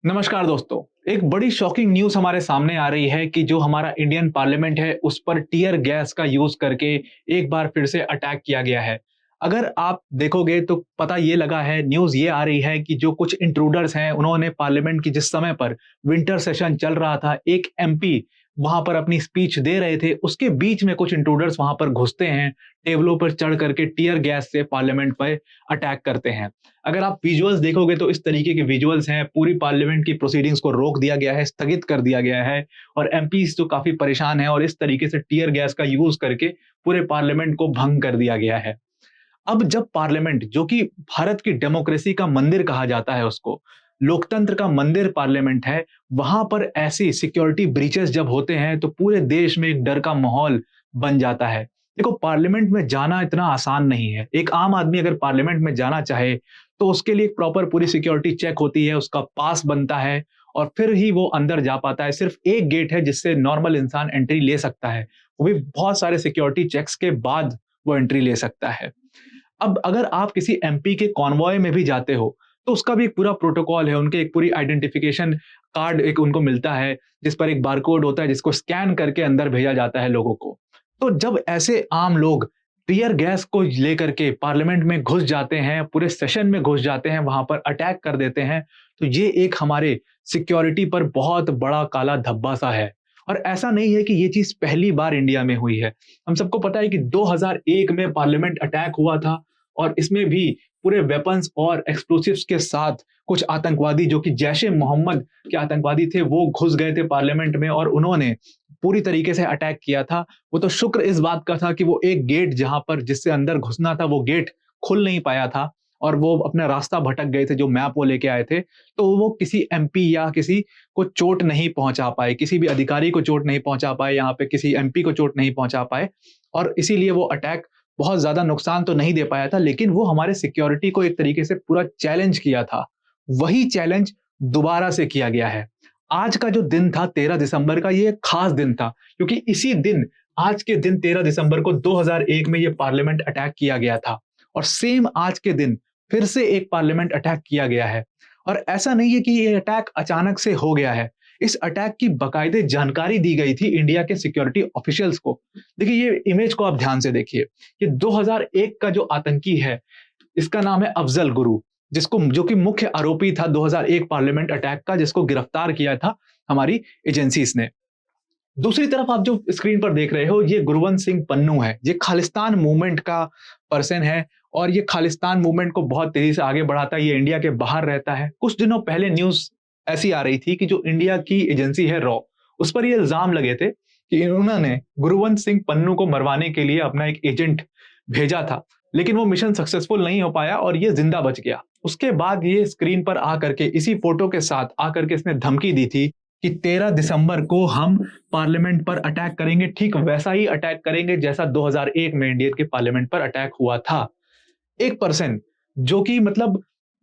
नमस्कार दोस्तों। एक बड़ी शॉकिंग न्यूज़ हमारे सामने आ रही है कि जो हमारा इंडियन पार्लियामेंट है उस पर टियर गैस का यूज़ करके एक बार फिर से अटैक किया गया है। अगर आप देखोगे तो पता ये लगा है, न्यूज़ ये आ रही है कि जो कुछ इंट्रूडर्स हैं उन्होंने पार्लियामेंट की जिस समय पर विंटर सेशन चल रहा था, एक एमपी वहाँ पर अपनी स्पीच दे रहे थे, उसके बीच में कुछ इंट्रूडर्स वहाँ पर घुसते हैं, टेबलों पर चढ़ करके टियर गैस से पार्लियामेंट पे अटैक करते हैं। अगर आप विजुअल्स देखोगे तो इस तरीके के विजुअल्स हैं, पूरी पार्लियामेंट की प्रोसीडिंग्स को रोक दिया गया है, स्थगित कर दिया गया है और एमपीज़ तो काफ़ी परेशान हैं और इस तरीके से टियर गैस का यूज़ करके पूरे पार्लियामेंट को भंग कर दिया गया है। अब जब पार्लियामेंट, जो कि भारत की डेमोक्रेसी का मंदिर कहा जाता है उसको, लोकतंत्र का मंदिर पार्लियामेंट है, वहां पर ऐसी सिक्योरिटी ब्रीचेस जब होते हैं तो पूरे देश में एक डर का माहौल बन जाता है। देखो, पार्लियामेंट में जाना इतना आसान नहीं है। एक आम आदमी अगर पार्लियामेंट में जाना चाहे तो उसके लिए एक प्रॉपर पूरी सिक्योरिटी चेक होती है, उसका पास बनता है और फिर ही वो अंदर जा पाता है। सिर्फ एक गेट है जिससे नॉर्मल इंसान एंट्री ले सकता है, वो भी बहुत सारे सिक्योरिटी चेक्स के बाद वो एंट्री ले सकता है। अब अगर आप किसी एमपी के कॉन्वॉय में भी जाते हो, तो उसका भी एक पूरा प्रोटोकॉल है, उनके एक पूरी आइडेंटिफिकेशन कार्ड एक उनको मिलता है, जिस पर एक बारकोड होता है, जिसको स्कैन करके अंदर भेजा जाता है लोगों को। तो जब ऐसे आम लोग टियर गैस को लेकर के पार्लियामेंट में घुस जाते हैं, पूरे सेशन में घुस जाते हैं, वहां पर अटैक कर देते हैं, तो ये एक हमारे सिक्योरिटी पर बहुत बड़ा काला धब्बा सा है। और ऐसा नहीं है कि ये चीज पहली बार इंडिया में हुई है। हम सबको पता है कि 2001 में पार्लियामेंट अटैक हुआ था और इसमें भी पूरे वेपन्स और एक्सप्लोसिव्स के साथ कुछ आतंकवादी, जो कि जैश ए मोहम्मद के आतंकवादी थे, वो घुस गए थे पार्लियामेंट में और उन्होंने पूरी तरीके से अटैक किया था। वो तो शुक्र इस बात का था कि वो एक गेट, जहां पर जिससे अंदर घुसना था, वो गेट खुल नहीं पाया था और वो अपना रास्ता भटक गए थे, जो मैप वो लेके आए थे। तो वो किसी एमपी या किसी को चोट नहीं पहुंचा पाए, किसी भी अधिकारी को चोट नहीं पहुंचा पाए, यहाँ पे किसी एमपी को चोट नहीं पहुंचा पाए और इसीलिए वो अटैक बहुत ज्यादा नुकसान तो नहीं दे पाया था, लेकिन वो हमारे सिक्योरिटी को एक तरीके से पूरा चैलेंज किया था। वही चैलेंज दोबारा से किया गया है। आज का जो दिन था 13 दिसंबर का, ये एक खास दिन था क्योंकि इसी दिन, आज के दिन 13 दिसंबर को 2001 में ये पार्लियामेंट अटैक किया गया था और सेम आज के दिन फिर से एक पार्लियामेंट अटैक किया गया है। और ऐसा नहीं है कि ये अटैक अचानक से हो गया है। इस अटैक की बाकायदे जानकारी दी गई थी इंडिया के सिक्योरिटी ऑफिशियल्स को। देखिए, ये इमेज को आप ध्यान से देखिए। ये 2001 का जो आतंकी है, इसका नाम है अफजल गुरु, जिसको, जो कि मुख्य आरोपी था 2001 पार्लियामेंट अटैक का, जिसको गिरफ्तार किया था हमारी एजेंसीज ने। दूसरी तरफ आप जो स्क्रीन पर देख रहे हो, ये गुरवंत सिंह पन्नू है। ये खालिस्तान मूवमेंट का पर्सन है और ये खालिस्तान मूवमेंट को बहुत तेजी से आगे बढ़ाता है। ये इंडिया के बाहर रहता है। कुछ दिनों पहले न्यूज ऐसी आ रही थी कि जो इंडिया की एजेंसी है रॉ, उस पर ये इल्जाम लगे थे कि उन्होंने गुरवंत सिंह पन्नू को मरवाने के लिए अपना एक एजेंट भेजा था, लेकिन वो मिशन सक्सेसफुल नहीं हो पाया और ये जिंदा बच गया। उसके बाद ये स्क्रीन पर आकर के, इसी फोटो के साथ आकर के इसने धमकी दी थी कि 13 दिसंबर को हम पार्लियामेंट पर अटैक करेंगे, ठीक वैसा ही अटैक करेंगे जैसा 2001 में इंडिया के पार्लियामेंट पर अटैक हुआ था। एक पर्सन जो कि मतलब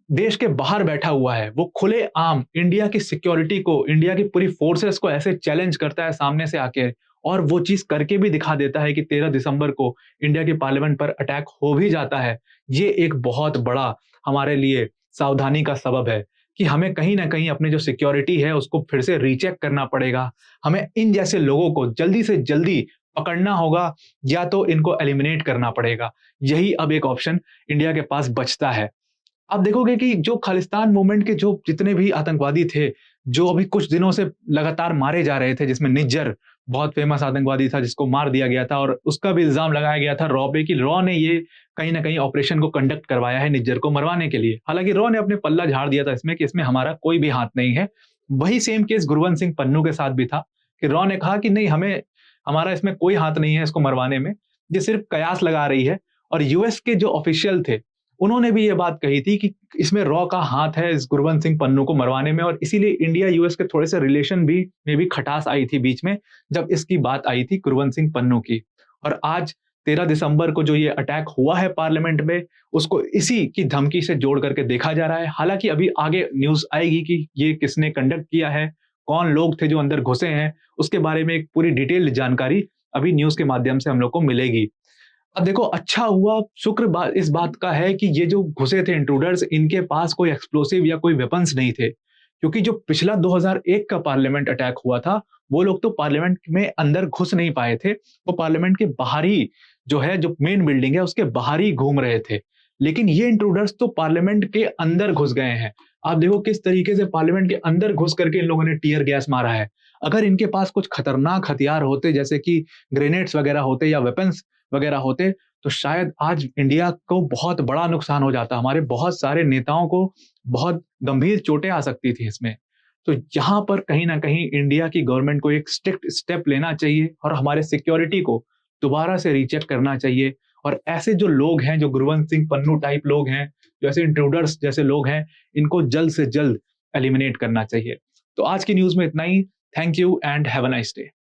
देश के बाहर बैठा हुआ है, वो खुले आम इंडिया की सिक्योरिटी को, इंडिया की पूरी फोर्सेस को ऐसे चैलेंज करता है सामने से आके, और वो चीज करके भी दिखा देता है कि 13 दिसंबर को इंडिया के पार्लियामेंट पर अटैक हो भी जाता है। ये एक बहुत बड़ा हमारे लिए सावधानी का सबब है कि हमें कहीं ना कहीं अपने जो सिक्योरिटी है उसको फिर से रीचेक करना पड़ेगा। हमें इन जैसे लोगों को जल्दी से जल्दी पकड़ना होगा या तो इनको एलिमिनेट करना पड़ेगा। यही अब एक ऑप्शन इंडिया के पास बचता है। आप देखोगे कि जो खालिस्तान मूवमेंट के जो जितने भी आतंकवादी थे, जो अभी कुछ दिनों से लगातार मारे जा रहे थे, जिसमें निज्जर बहुत फेमस आतंकवादी था जिसको मार दिया गया था और उसका भी इल्जाम लगाया गया था रॉ पे कि रॉ ने ये कहीं ना कहीं ऑपरेशन को कंडक्ट करवाया है निज्जर को मरवाने के लिए। हालांकि रॉ ने अपने पल्ला झाड़ दिया था इसमें कि इसमें हमारा कोई भी हाथ नहीं है। वही सेम केस गुरवंत सिंह पन्नू के साथ भी था कि रॉ ने कहा कि नहीं, हमें, हमारा इसमें कोई हाथ नहीं है इसको मरवाने में, ये सिर्फ कयास लगा रही है। और यूएस के जो ऑफिशियल थे, उन्होंने भी ये बात कही थी कि इसमें रॉ का हाथ है इस गुरवंत सिंह पन्नू को मरवाने में, और इसीलिए इंडिया यूएस के थोड़े से रिलेशन भी में भी खटास आई थी बीच में, जब इसकी बात आई थी गुरवंत सिंह पन्नू की। और आज 13 दिसंबर को जो ये अटैक हुआ है पार्लियामेंट में, उसको इसी की धमकी से जोड़ करके देखा जा रहा है। हालांकि अभी आगे न्यूज आएगी कि ये किसने कंडक्ट किया है, कौन लोग थे जो अंदर घुसे हैं, उसके बारे में एक पूरी डिटेल्ड जानकारी अभी न्यूज के माध्यम से हम लोग को मिलेगी। अब देखो, अच्छा हुआ, शुक्र इस बात का है कि ये जो घुसे थे इंट्रूडर्स, इनके पास कोई एक्सप्लोसिव या कोई वेपन्स नहीं थे, क्योंकि जो पिछला 2001 का पार्लियामेंट अटैक हुआ था, वो लोग तो पार्लियामेंट में अंदर घुस नहीं पाए थे। वो पार्लियामेंट के बाहर ही जो है, जो मेन बिल्डिंग है उसके बाहर ही घूम रहे थे। लेकिन ये इंट्रूडर्स तो पार्लियामेंट के अंदर घुस गए हैं। आप देखो किस तरीके से पार्लियामेंट के अंदर घुस करके इन लोगों ने टीयर गैस मारा है। अगर इनके पास कुछ खतरनाक हथियार होते, जैसे कि ग्रेनेड्स वगैरह होते या वेपन्स वगैरह होते, तो शायद आज इंडिया को बहुत बड़ा नुकसान हो जाता। हमारे बहुत सारे नेताओं को बहुत गंभीर चोटें आ सकती थी इसमें। तो यहाँ पर कहीं न कहीं इंडिया की गवर्नमेंट को एक स्ट्रिक्ट स्टेप लेना चाहिए और हमारे सिक्योरिटी को दोबारा से रीचेक करना चाहिए। और ऐसे जो लोग हैं, जो गुरवंत सिंह पन्नू टाइप लोग हैं, जो ऐसे इंट्रूडर्स जैसे लोग हैं, इनको जल्द से जल्द एलिमिनेट करना चाहिए। तो आज की न्यूज़ में इतना ही। Thank you and have a nice day.